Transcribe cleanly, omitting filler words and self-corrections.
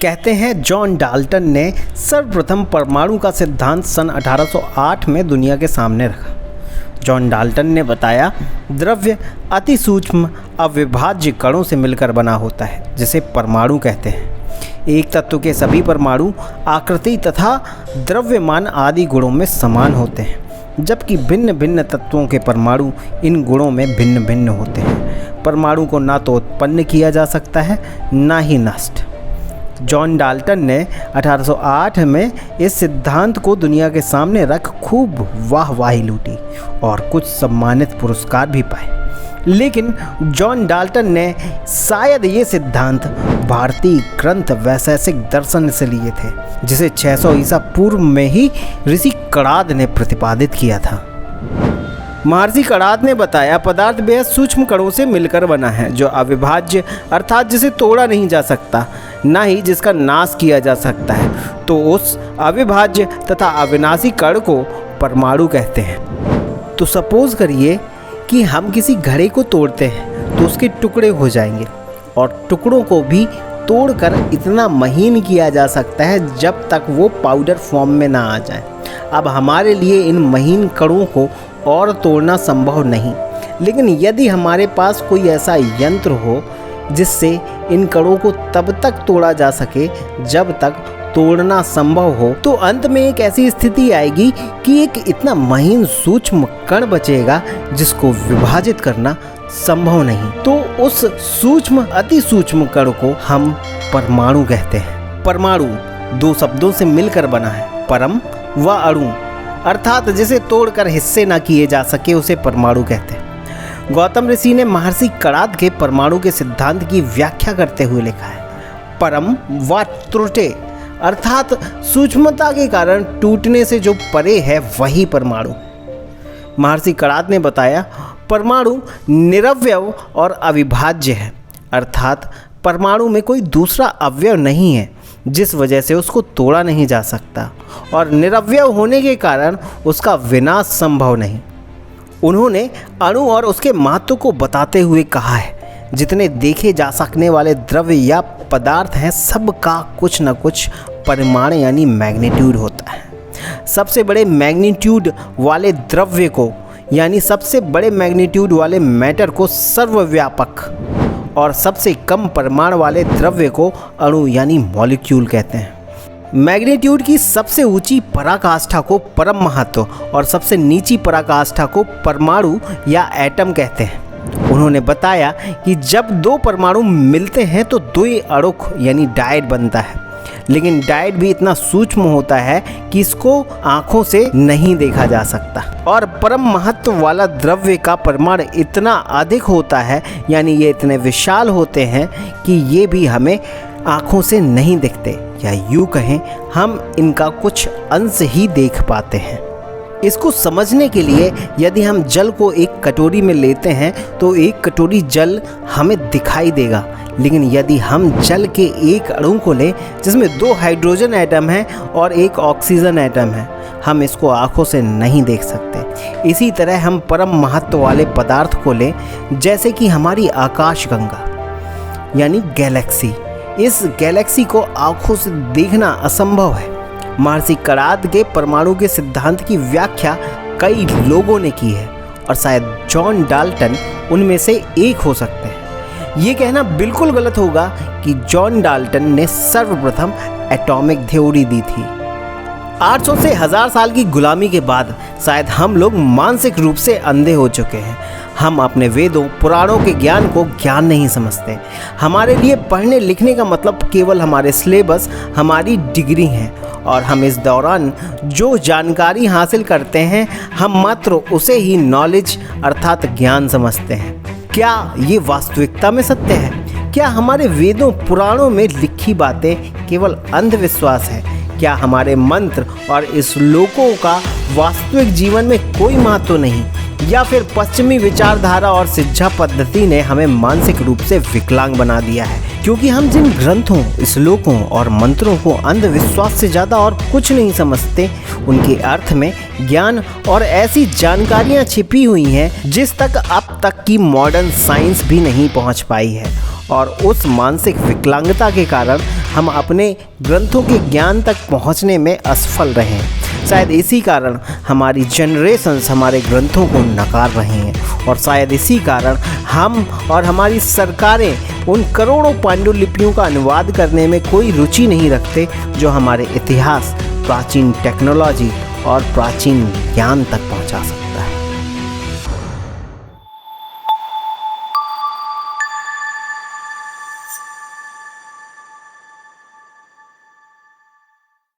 कहते हैं John Dalton ने सर्वप्रथम परमाणु का सिद्धांत सन 1808 में दुनिया के सामने रखा। जॉन डाल्टन ने बताया, द्रव्य अति सूक्ष्म अविभाज्य कणों से मिलकर बना होता है, जिसे परमाणु कहते हैं। एक तत्व के सभी परमाणु आकृति तथा द्रव्यमान आदि गुणों में समान होते हैं, जबकि भिन्न भिन्न तत्वों के परमाणु इन गुणों में भिन्न भिन्न होते हैं। परमाणु को ना तो उत्पन्न किया जा सकता है, ना ही नष्ट। जॉन डाल्टन ने 1808 में इस सिद्धांत को दुनिया के सामने रख खूब वाहवाही लूटी और कुछ सम्मानित पुरस्कार भी पाए। लेकिन जॉन डाल्टन ने शायद ये सिद्धांत भारतीय ग्रंथ वैशेषिक दर्शन से लिए थे, जिसे 600 ईसा पूर्व में ही ऋषि कणाद ने प्रतिपादित किया था। महर्षि कणाद ने बताया, पदार्थ बेहद सूक्ष्म कणों से मिलकर बना है, जो अविभाज्य अर्थात जिसे तोड़ा नहीं जा सकता, ना ही जिसका नाश किया जा सकता है। तो उस अविभाज्य तथा अविनाशी कण को परमाणु कहते हैं। तो सपोज करिए कि हम किसी घड़े को तोड़ते हैं तो उसके टुकड़े हो जाएंगे, और टुकड़ों को भी तोड़कर इतना महीन किया जा सकता है जब तक वो पाउडर फॉर्म में ना आ जाए। अब हमारे लिए इन महीन कणों को और तोड़ना संभव नहीं, लेकिन यदि हमारे पास कोई ऐसा यंत्र हो जिससे इन कणों को तब तक तोड़ा जा सके जब तक तोड़ना संभव हो, तो अंत में एक ऐसी स्थिति आएगी कि एक इतना महीन सूक्ष्म कण बचेगा जिसको विभाजित करना संभव नहीं। तो उस सूक्ष्म अति सूक्ष्म कण को हम परमाणु कहते हैं। परमाणु दो शब्दों से मिलकर बना है, परम व अणु, अर्थात जिसे तोड़कर हिस्से न किए जा सके उसे परमाणु कहते हैं। गौतम ऋषि ने महर्षि कणाद के परमाणु के सिद्धांत की व्याख्या करते हुए लिखा है, परम व त्रुटे, अर्थात सूक्ष्मता के कारण टूटने से जो परे है वही परमाणु। महर्षि कणाद ने बताया, परमाणु निरवयव और अविभाज्य है, अर्थात परमाणु में कोई दूसरा अवयव नहीं है जिस वजह से उसको तोड़ा नहीं जा सकता, और निरवयव होने के कारण उसका विनाश संभव नहीं। उन्होंने अणु और उसके महत्व को बताते हुए कहा है, जितने देखे जा सकने वाले द्रव्य या पदार्थ हैं, सबका कुछ न कुछ परिमाण यानी मैग्नीट्यूड होता है। सबसे बड़े मैग्नीट्यूड वाले द्रव्य को यानी सबसे बड़े मैग्नीट्यूड वाले मैटर को सर्वव्यापक, और सबसे कम परिमाण वाले द्रव्य को अणु यानी मॉलिक्यूल कहते हैं। मैग्नीट्यूड की सबसे ऊंची पराकाष्ठा को परम महत्व और सबसे नीची पराकाष्ठा को परमाणु या एटम कहते हैं। उन्होंने बताया कि जब दो परमाणु मिलते हैं तो द्वि अणुक यानी डायड बनता है, लेकिन डायड भी इतना सूक्ष्म होता है कि इसको आँखों से नहीं देखा जा सकता, और परम महत्व वाला द्रव्य का परिमाण इतना अधिक होता है, यानी ये इतने विशाल होते हैं कि ये भी हमें आँखों से नहीं दिखते, या यूँ कहें हम इनका कुछ अंश ही देख पाते हैं। इसको समझने के लिए यदि हम जल को एक कटोरी में लेते हैं तो एक कटोरी जल हमें दिखाई देगा, लेकिन यदि हम जल के एक अणु को लें जिसमें 2 हाइड्रोजन एटम हैं और 1 ऑक्सीजन एटम है, हम इसको आँखों से नहीं देख सकते। इसी तरह हम परम महत्व वाले पदार्थ को लें, जैसे कि हमारी आकाशगंगा यानी गैलेक्सी। इस गैलेक्सी को आँखों से देखना असंभव है। महर्षि कणाद के परमाणु के सिद्धांत की व्याख्या कई लोगों ने की है, और शायद जॉन डाल्टन उनमें से एक हो सकते हैं। ये कहना बिल्कुल गलत होगा कि जॉन डाल्टन ने सर्वप्रथम एटॉमिक थ्योरी दी थी। 800 से 1000 साल की गुलामी के बाद शायद हम लोग मानसिक रूप से अंधे हो चुके हैं। हम अपने वेदों पुराणों के ज्ञान को ज्ञान नहीं समझते। हमारे लिए पढ़ने लिखने का मतलब केवल हमारे सिलेबस, हमारी डिग्री है, और हम इस दौरान जो जानकारी हासिल करते हैं हम मात्र उसे ही नॉलेज अर्थात ज्ञान समझते हैं। क्या ये वास्तविकता में सत्य है? क्या हमारे वेदों पुराणों में लिखी बातें केवल अंधविश्वास है? क्या हमारे मंत्र और श्लोकों का वास्तविक जीवन में कोई महत्व नहीं, या फिर पश्चिमी विचारधारा और शिक्षा पद्धति ने हमें मानसिक रूप से विकलांग बना दिया है? क्योंकि हम जिन ग्रंथों, श्लोकों और मंत्रों को अंधविश्वास से ज़्यादा और कुछ नहीं समझते, उनके अर्थ में ज्ञान और ऐसी जानकारियाँ छिपी हुई हैं जिस तक अब तक की मॉडर्न साइंस भी नहीं पहुँच पाई है। और उस मानसिक विकलांगता के कारण हम अपने ग्रंथों के ज्ञान तक पहुंचने में असफल रहे हैं। शायद इसी कारण हमारी जनरेशन्स हमारे ग्रंथों को नकार रहे हैं और शायद इसी कारण हम और हमारी सरकारें उन करोड़ों पांडुलिपियों का अनुवाद करने में कोई रुचि नहीं रखते जो हमारे इतिहास, प्राचीन टेक्नोलॉजी और प्राचीन ज्ञान तक पहुंचा सकते।